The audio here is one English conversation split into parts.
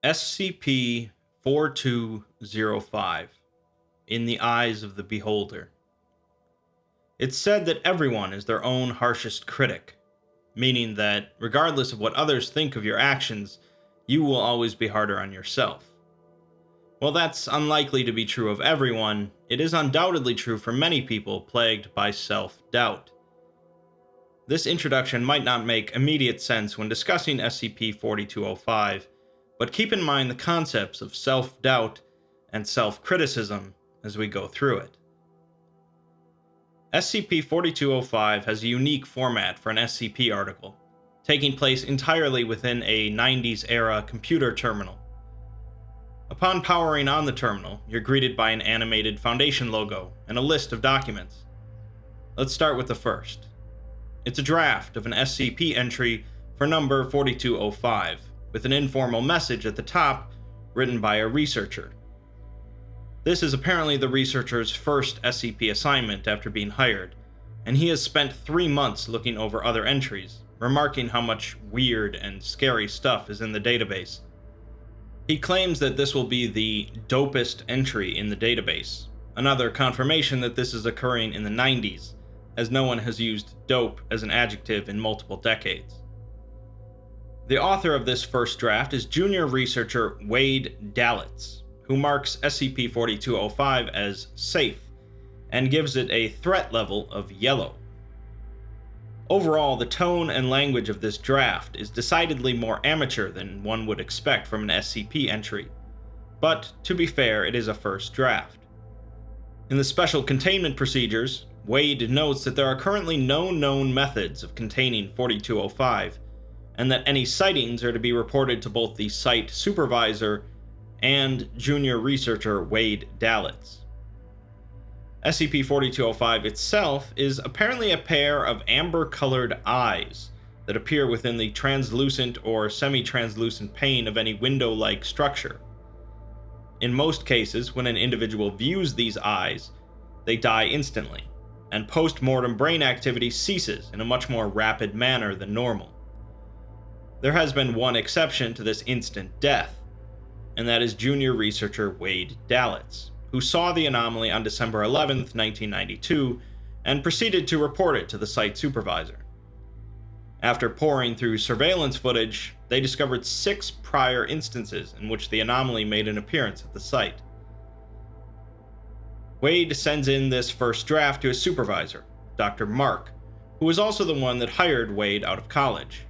SCP-4205, In the Eyes of the Beholder. It's said that everyone is their own harshest critic, meaning that, regardless of what others think of your actions, you will always be harder on yourself. While that's unlikely to be true of everyone, it is undoubtedly true for many people plagued by self-doubt. This introduction might not make immediate sense when discussing SCP-4205, but keep in mind the concepts of self-doubt and self-criticism as we go through it. SCP-4205 has a unique format for an SCP article, taking place entirely within a 90s-era computer terminal. Upon powering on the terminal, you're greeted by an animated Foundation logo and a list of documents. Let's start with the first. It's a draft of an SCP entry for number 4205, with an informal message at the top written by a researcher. This is apparently the researcher's first SCP assignment after being hired, and he has spent 3 months looking over other entries, remarking how much weird and scary stuff is in the database. He claims that this will be the dopest entry in the database, another confirmation that this is occurring in the 90s, as no one has used dope as an adjective in multiple decades. The author of this first draft is junior researcher Wade Dalitz, who marks SCP-4205 as safe and gives it a threat level of yellow. Overall, the tone and language of this draft is decidedly more amateur than one would expect from an SCP entry, but to be fair, it is a first draft. In the Special Containment Procedures, Wade notes that there are currently no known methods of containing 4205, and that any sightings are to be reported to both the site supervisor and junior researcher Wade Dalitz. SCP-4205 itself is apparently a pair of amber-colored eyes that appear within the translucent or semi-translucent pane of any window-like structure. In most cases, when an individual views these eyes, they die instantly, and post-mortem brain activity ceases in a much more rapid manner than normal. There has been one exception to this instant death, and that is junior researcher Wade Dalitz, who saw the anomaly on December 11, 1992, and proceeded to report it to the site supervisor. After poring through surveillance footage, they discovered 6 prior instances in which the anomaly made an appearance at the site. Wade sends in this first draft to his supervisor, Dr. Mark, who was also the one that hired Wade out of college.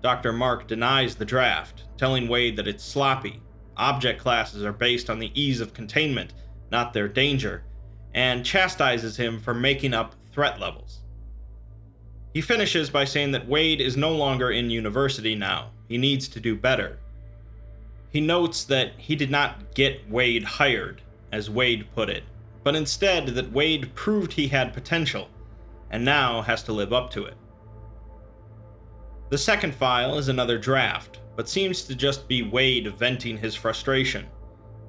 Dr. Mark denies the draft, telling Wade that it's sloppy, object classes are based on the ease of containment, not their danger, and chastises him for making up threat levels. He finishes by saying that Wade is no longer in university now, he needs to do better. He notes that he did not get Wade hired, as Wade put it, but instead that Wade proved he had potential, and now has to live up to it. The second file is another draft, but seems to just be Wade venting his frustration,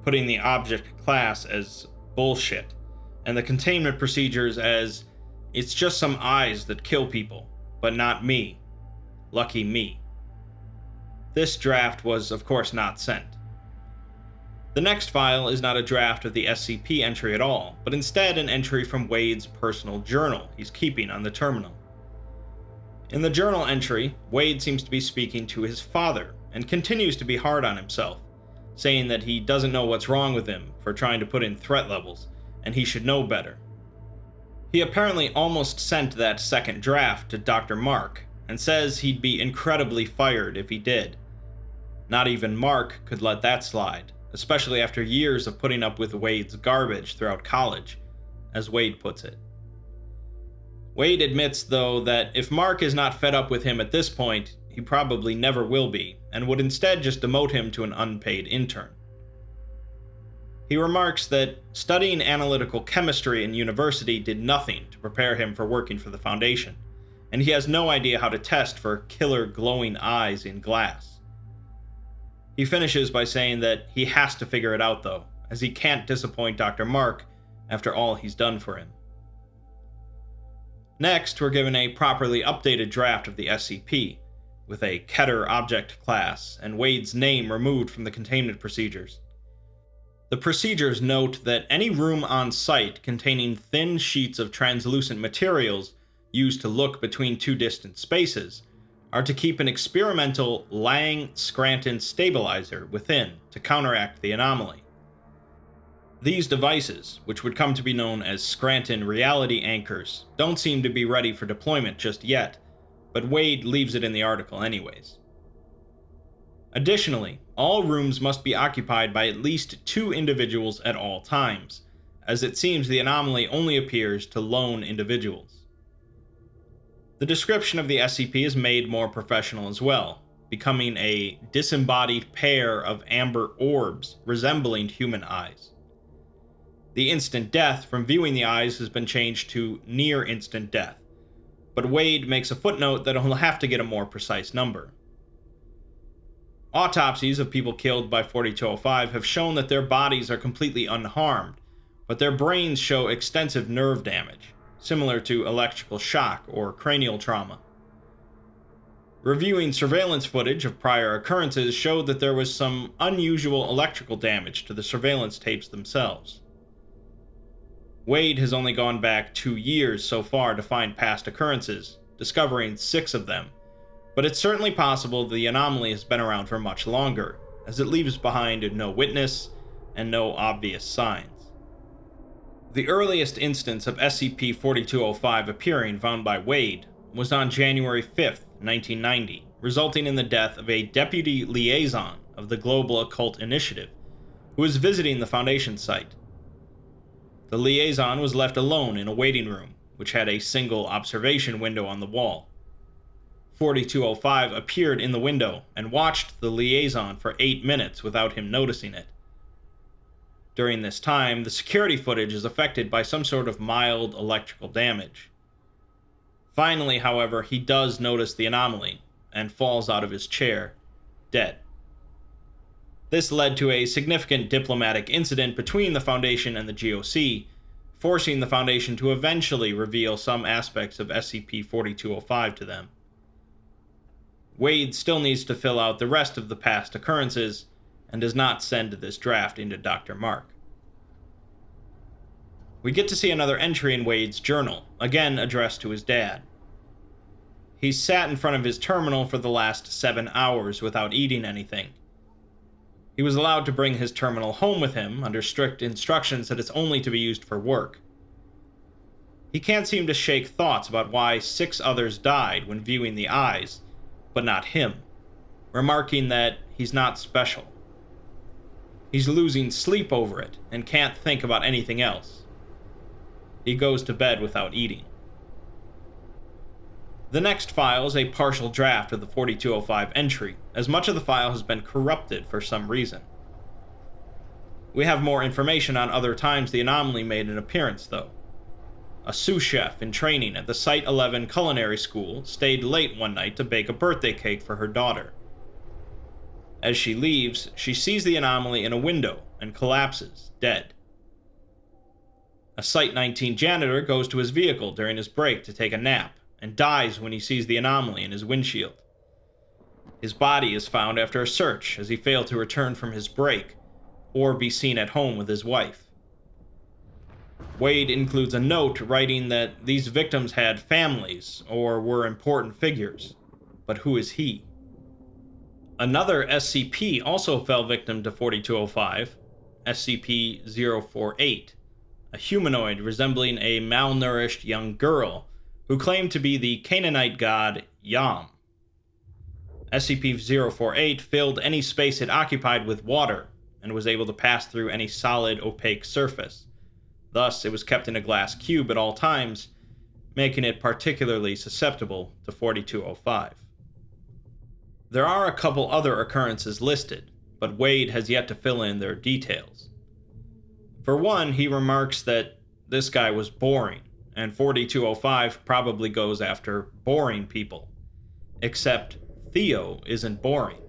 putting the object class as bullshit, and the containment procedures as, it's just some eyes that kill people, but not me. Lucky me. This draft was, of course, not sent. The next file is not a draft of the SCP entry at all, but instead an entry from Wade's personal journal he's keeping on the terminal. In the journal entry, Wade seems to be speaking to his father, and continues to be hard on himself, saying that he doesn't know what's wrong with him for trying to put in threat levels, and he should know better. He apparently almost sent that second draft to Dr. Mark, and says he'd be incredibly fired if he did. Not even Mark could let that slide, especially after years of putting up with Wade's garbage throughout college, as Wade puts it. Wade admits, though, that if Mark is not fed up with him at this point, he probably never will be, and would instead just demote him to an unpaid intern. He remarks that studying analytical chemistry in university did nothing to prepare him for working for the Foundation, and he has no idea how to test for killer glowing eyes in glass. He finishes by saying that he has to figure it out, though, as he can't disappoint Dr. Mark after all he's done for him. Next, we're given a properly updated draft of the SCP, with a Keter object class and Wade's name removed from the containment procedures. The procedures note that any room on site containing thin sheets of translucent materials used to look between two distant spaces are to keep an experimental Lang-Scranton stabilizer within to counteract the anomaly. These devices, which would come to be known as Scranton reality anchors, don't seem to be ready for deployment just yet, but Wade leaves it in the article anyways. Additionally, all rooms must be occupied by at least 2 individuals at all times, as it seems the anomaly only appears to lone individuals. The description of the SCP is made more professional as well, becoming a disembodied pair of amber orbs resembling human eyes. The instant death from viewing the eyes has been changed to near instant death, but Wade makes a footnote that he'll have to get a more precise number. Autopsies of people killed by 4205 have shown that their bodies are completely unharmed, but their brains show extensive nerve damage, similar to electrical shock or cranial trauma. Reviewing surveillance footage of prior occurrences showed that there was some unusual electrical damage to the surveillance tapes themselves. Wade has only gone back 2 years so far to find past occurrences, discovering 6 of them, but it's certainly possible the anomaly has been around for much longer, as it leaves behind no witness and no obvious signs. The earliest instance of SCP-4205 appearing found by Wade was on January 5th, 1990, resulting in the death of a deputy liaison of the Global Occult Initiative, who was visiting the Foundation site. The liaison was left alone in a waiting room, which had a single observation window on the wall. 4205 appeared in the window and watched the liaison for 8 minutes without him noticing it. During this time, the security footage is affected by some sort of mild electrical damage. Finally, however, he does notice the anomaly and falls out of his chair, dead. This led to a significant diplomatic incident between the Foundation and the GOC, forcing the Foundation to eventually reveal some aspects of SCP-4205 to them. Wade still needs to fill out the rest of the past occurrences, and does not send this draft into Dr. Mark. We get to see another entry in Wade's journal, again addressed to his dad. He's sat in front of his terminal for the last 7 hours without eating anything. He was allowed to bring his terminal home with him under strict instructions that it's only to be used for work. He can't seem to shake thoughts about why 6 others died when viewing the eyes, but not him, remarking that he's not special. He's losing sleep over it and can't think about anything else. He goes to bed without eating. The next file is a partial draft of the 4205 entry, as much of the file has been corrupted for some reason. We have more information on other times the anomaly made an appearance, though. A sous chef in training at the Site 11 Culinary School stayed late one night to bake a birthday cake for her daughter. As she leaves, she sees the anomaly in a window and collapses, dead. A Site 19 janitor goes to his vehicle during his break to take a nap, and dies when he sees the anomaly in his windshield. His body is found after a search as he failed to return from his break, or be seen at home with his wife. Wade includes a note writing that these victims had families, or were important figures, but who is he? Another SCP also fell victim to 4205, SCP-048, a humanoid resembling a malnourished young girl who claimed to be the Canaanite god Yam. SCP-048 filled any space it occupied with water, and was able to pass through any solid, opaque surface. Thus, it was kept in a glass cube at all times, making it particularly susceptible to 4205. There are a couple other occurrences listed, but Wade has yet to fill in their details. For one, he remarks that this guy was boring, and 4205 probably goes after boring people. Except Theo isn't boring.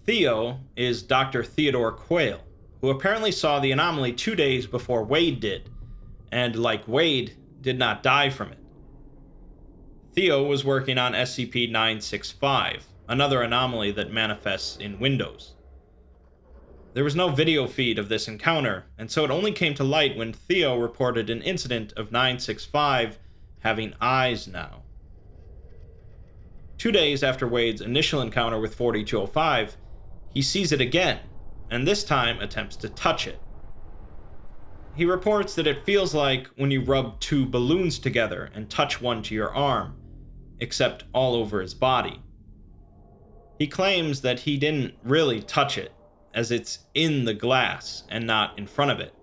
Theo is Dr. Theodore Quayle, who apparently saw the anomaly 2 days before Wade did, and like Wade, did not die from it. Theo was working on SCP-965, another anomaly that manifests in Windows. There was no video feed of this encounter, and so it only came to light when Theo reported an incident of 965 having eyes now. 2 days after Wade's initial encounter with 4205, he sees it again, and this time attempts to touch it. He reports that it feels like when you rub two balloons together and touch one to your arm, except all over his body. He claims that he didn't really touch it, as it's in the glass and not in front of it.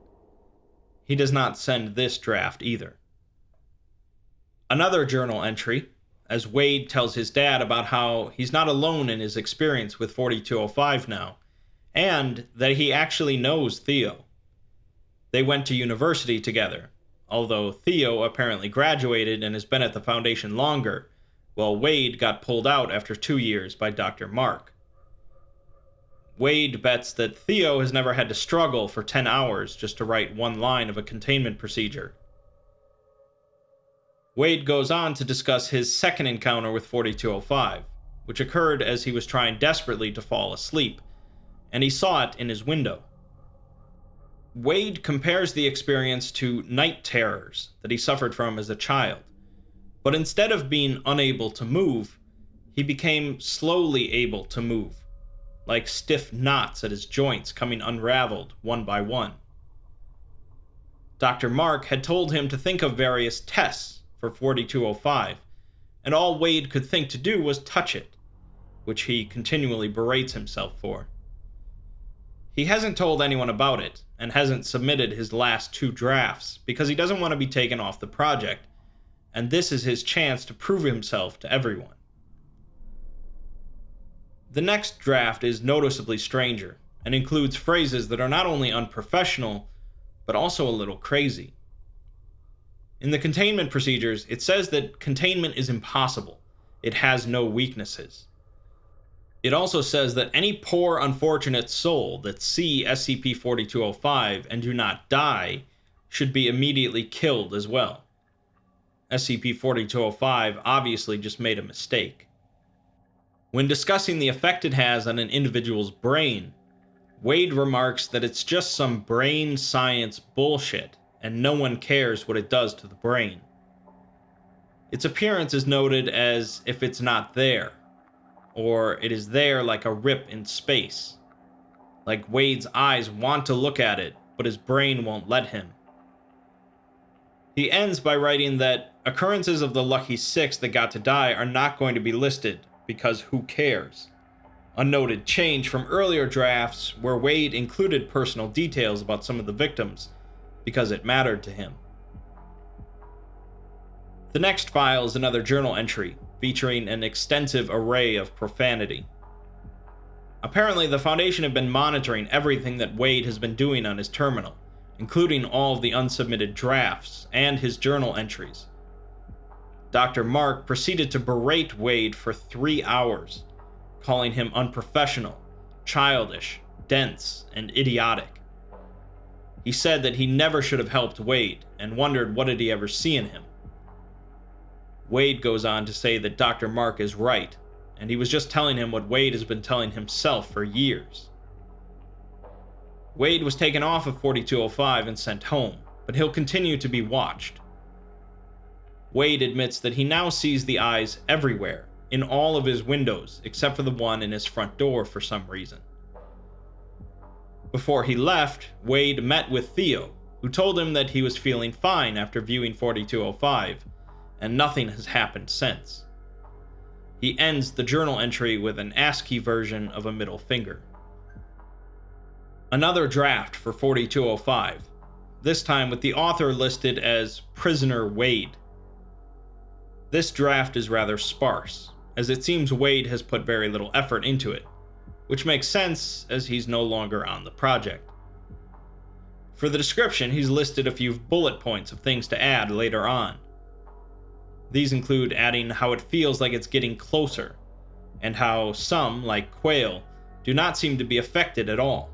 He does not send this draft either. Another journal entry, as Wade tells his dad about how he's not alone in his experience with 4205 now, and that he actually knows Theo. They went to university together, although Theo apparently graduated and has been at the Foundation longer, while Wade got pulled out after 2 years by Dr. Mark. Wade bets that Theo has never had to struggle for 10 hours just to write one line of a containment procedure. Wade goes on to discuss his second encounter with 4205, which occurred as he was trying desperately to fall asleep, and he saw it in his window. Wade compares the experience to night terrors that he suffered from as a child, but instead of being unable to move, he became slowly able to move, like stiff knots at his joints coming unraveled one by one. Dr. Mark had told him to think of various tests for 4205, and all Wade could think to do was touch it, which he continually berates himself for. He hasn't told anyone about it, and hasn't submitted his last 2 drafts because he doesn't want to be taken off the project, and this is his chance to prove himself to everyone. The next draft is noticeably stranger, and includes phrases that are not only unprofessional, but also a little crazy. In the Containment Procedures, it says that containment is impossible. It has no weaknesses. It also says that any poor, unfortunate soul that see SCP-4205 and do not die should be immediately killed as well. SCP-4205 obviously just made a mistake. When discussing the effect it has on an individual's brain, Wade remarks that it's just some brain science bullshit, and no one cares what it does to the brain. Its appearance is noted as if it's not there, or it is there like a rip in space. Like Wade's eyes want to look at it, but his brain won't let him. He ends by writing that occurrences of the Lucky Six that got to die are not going to be listed, because who cares? A noted change from earlier drafts where Wade included personal details about some of the victims, because it mattered to him. The next file is another journal entry, featuring an extensive array of profanity. Apparently, the Foundation had been monitoring everything that Wade has been doing on his terminal, including all of the unsubmitted drafts and his journal entries. Dr. Mark proceeded to berate Wade for 3 hours, calling him unprofessional, childish, dense, and idiotic. He said that he never should have helped Wade, and wondered what did he ever see in him. Wade goes on to say that Dr. Mark is right, and he was just telling him what Wade has been telling himself for years. Wade was taken off of 4205 and sent home, but he'll continue to be watched. Wade admits that he now sees the eyes everywhere, in all of his windows, except for the one in his front door for some reason. Before he left, Wade met with Theo, who told him that he was feeling fine after viewing 4205, and nothing has happened since. He ends the journal entry with an ASCII version of a middle finger. Another draft for 4205, this time with the author listed as Prisoner Wade. This draft is rather sparse, as it seems Wade has put very little effort into it, which makes sense as he's no longer on the project. For the description, he's listed a few bullet points of things to add later on. These include adding how it feels like it's getting closer, and how some, like Quail, do not seem to be affected at all.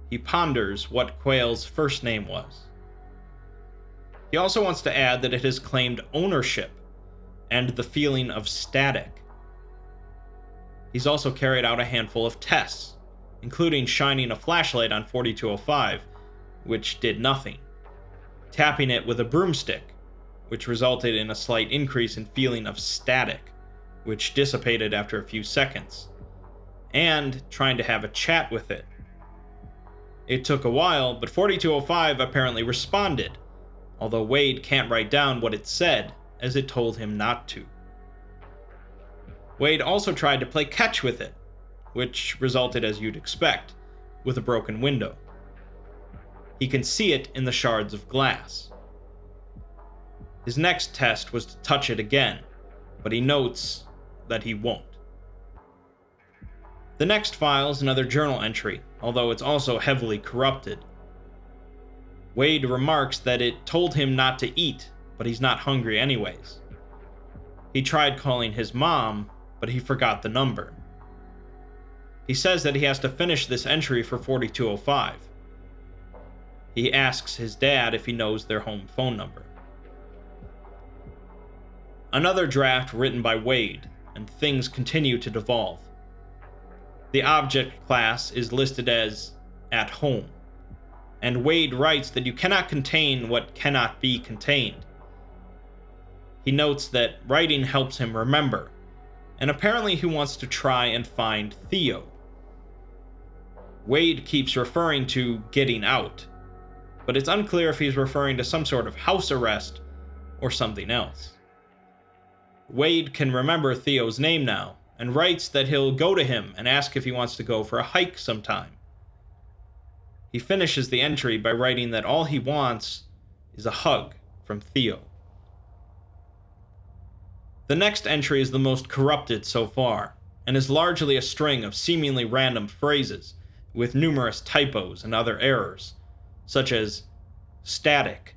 He ponders what Quail's first name was. He also wants to add that it has claimed ownership, and the feeling of static. He's also carried out a handful of tests, including shining a flashlight on 4205, which did nothing, tapping it with a broomstick, which resulted in a slight increase in feeling of static, which dissipated after a few seconds, and trying to have a chat with it. It took a while, but 4205 apparently responded, although Wade can't write down what it said, as it told him not to. Wade also tried to play catch with it, which resulted as you'd expect, with a broken window. He can see it in the shards of glass. His next test was to touch it again, but he notes that he won't. The next file is another journal entry, although it's also heavily corrupted. Wade remarks that it told him not to eat, but he's not hungry anyways. He tried calling his mom, but he forgot the number. He says that he has to finish this entry for 4205. He asks his dad if he knows their home phone number. Another draft written by Wade, and things continue to devolve. The object class is listed as at home, and Wade writes that you cannot contain what cannot be contained. He notes that writing helps him remember, and apparently he wants to try and find Theo. Wade keeps referring to getting out, but it's unclear if he's referring to some sort of house arrest or something else. Wade can remember Theo's name now, and writes that he'll go to him and ask if he wants to go for a hike sometime. He finishes the entry by writing that all he wants is a hug from Theo. The next entry is the most corrupted so far, and is largely a string of seemingly random phrases, with numerous typos and other errors, such as static,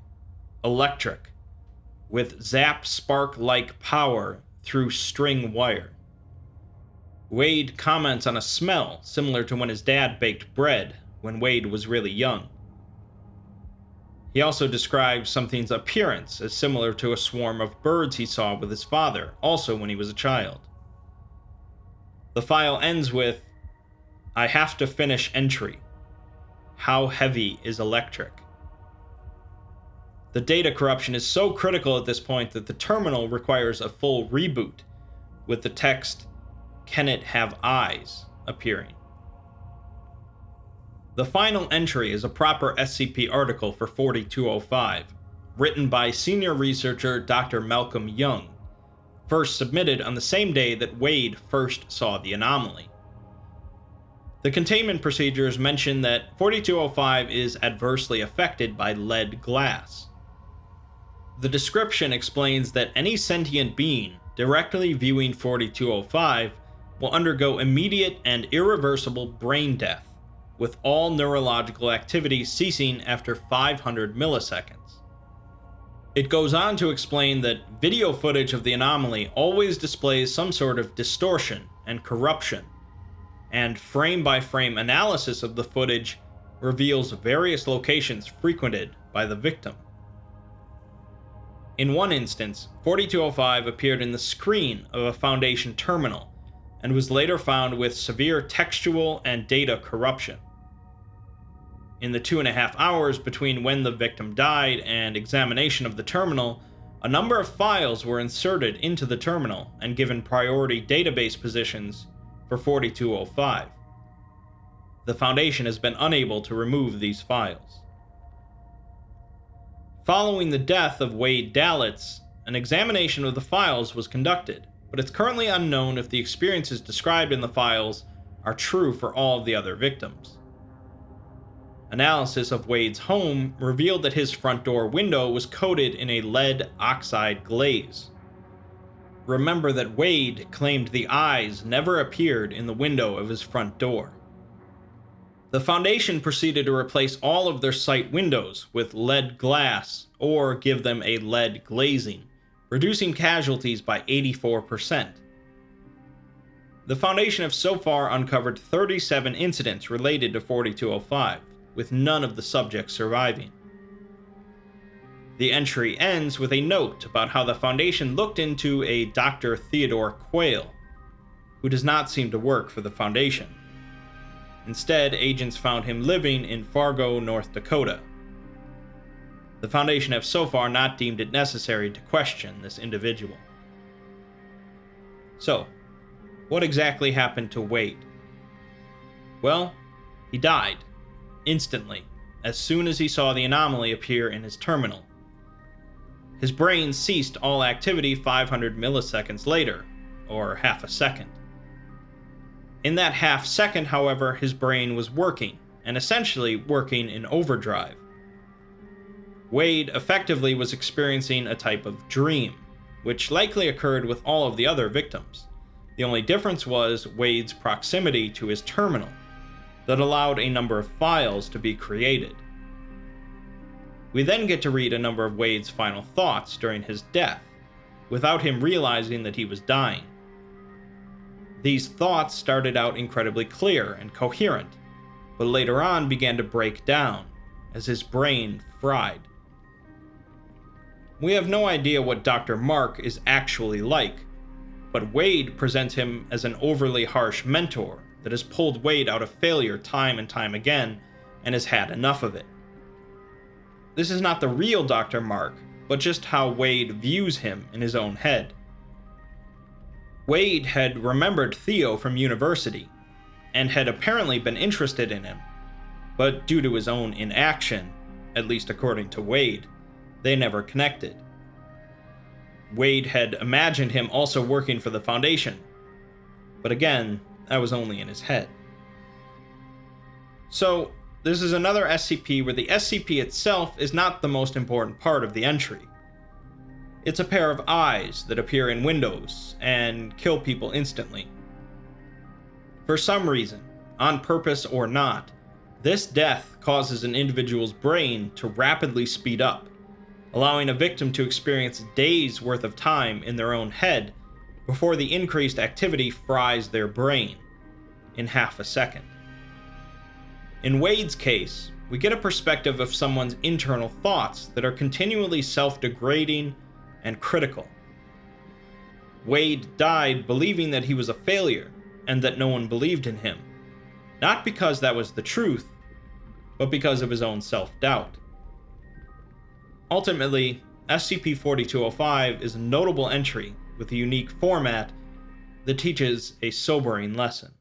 electric, with zap spark-like power through string wire. Wade comments on a smell similar to when his dad baked bread when Wade was really young. He also describes something's appearance as similar to a swarm of birds he saw with his father, also when he was a child. The file ends with, "I have to finish entry. How heavy is electric?" The data corruption is so critical at this point that the terminal requires a full reboot, with the text, "Can it have eyes?" appearing. The final entry is a proper SCP article for 4205, written by senior researcher Dr. Malcolm Young, first submitted on the same day that Wade first saw the anomaly. The containment procedures mention that 4205 is adversely affected by lead glass. The description explains that any sentient being directly viewing 4205 will undergo immediate and irreversible brain death, with all neurological activity ceasing after 500 milliseconds. It goes on to explain that video footage of the anomaly always displays some sort of distortion and corruption, and frame-by-frame analysis of the footage reveals various locations frequented by the victim. In one instance, 4205 appeared in the screen of a Foundation terminal, and was later found with severe textual and data corruption. In the 2.5 hours between when the victim died and examination of the terminal, a number of files were inserted into the terminal and given priority database positions for 4205. The Foundation has been unable to remove these files. Following the death of Wade Dalitz, an examination of the files was conducted, but it's currently unknown if the experiences described in the files are true for all of the other victims. Analysis of Wade's home revealed that his front door window was coated in a lead oxide glaze. Remember that Wade claimed the eyes never appeared in the window of his front door. The Foundation proceeded to replace all of their site windows with lead glass or give them a lead glazing, reducing casualties by 84%. The Foundation have so far uncovered 37 incidents related to 4205, with none of the subjects surviving. The entry ends with a note about how the Foundation looked into a Dr. Theodore Quayle, who does not seem to work for the Foundation. Instead, agents found him living in Fargo, North Dakota. The Foundation have so far not deemed it necessary to question this individual. So, what exactly happened to Wade? Well, he died, instantly, as soon as he saw the anomaly appear in his terminal. His brain ceased all activity 500 milliseconds later, or half a second. In that half second, however, his brain was working, and essentially working in overdrive. Wade effectively was experiencing a type of dream, which likely occurred with all of the other victims. The only difference was Wade's proximity to his terminal, that allowed a number of files to be created. We then get to read a number of Wade's final thoughts during his death, without him realizing that he was dying. These thoughts started out incredibly clear and coherent, but later on began to break down, as his brain fried. We have no idea what Dr. Mark is actually like, but Wade presents him as an overly harsh mentor that has pulled Wade out of failure time and time again and has had enough of it. This is not the real Dr. Mark, but just how Wade views him in his own head. Wade had remembered Theo from university, and had apparently been interested in him, but due to his own inaction, at least according to Wade, they never connected. Wade had imagined him also working for the Foundation, but again, that was only in his head. So, this is another SCP where the SCP itself is not the most important part of the entry. It's a pair of eyes that appear in windows and kill people instantly. For some reason, on purpose or not, this death causes an individual's brain to rapidly speed up, allowing a victim to experience days' worth of time in their own head before the increased activity fries their brain in half a second. In Wade's case, we get a perspective of someone's internal thoughts that are continually self-degrading and critical. Wade died believing that he was a failure and that no one believed in him, not because that was the truth, but because of his own self-doubt. Ultimately, SCP-4205 is a notable entry with a unique format that teaches a sobering lesson.